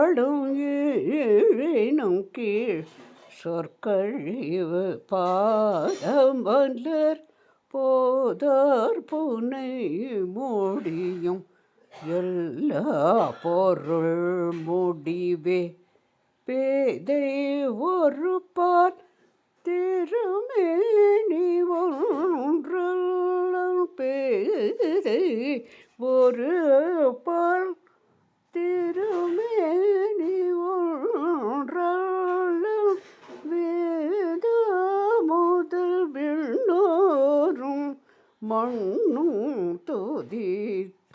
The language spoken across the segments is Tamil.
பாடும் ஈழினும் கீழ் சொற்கழிவு பாதமலர் போதார் புனை முடியும் எல்லா பொருள் முடிவே பேதை ஒரு பால் திருமேனி ஒன்றல்ல பேதை ஒரு பால் திருமேனி ஒன்றல்ல வேத முதல் விண்ணோரும் மண்ணும் துதித்தாலும்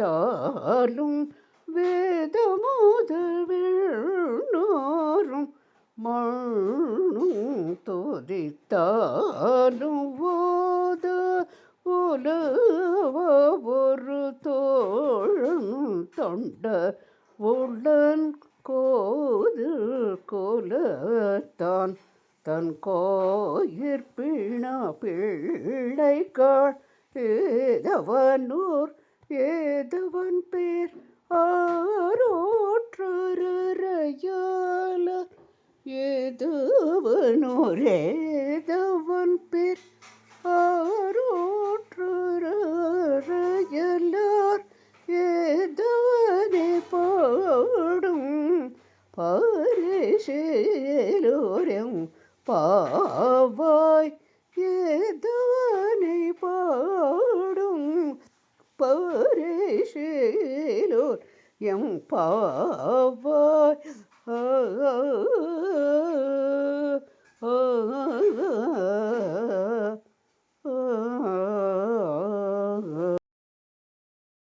வேத முதல் விண்ணோரும் மண்ணும் துதித்தாலும் ஓத உலவ ஒரு தோழன் தொண்ட உள்ளன் கோதில் கோலத்தான் தன் கோயிற்பிண பிள்ளைகள் ஏதவனூர் ஏதவன் பேர் ஆரோற்றரையால ஏதவனூர் ஏதவன் பேர் ஆரோற்றரையலார் ஏதவனை பாடும் பரிசேலோரம் பாவாய் ஏதவனை பாடும் பரிசேலோர் எம் பாவாய்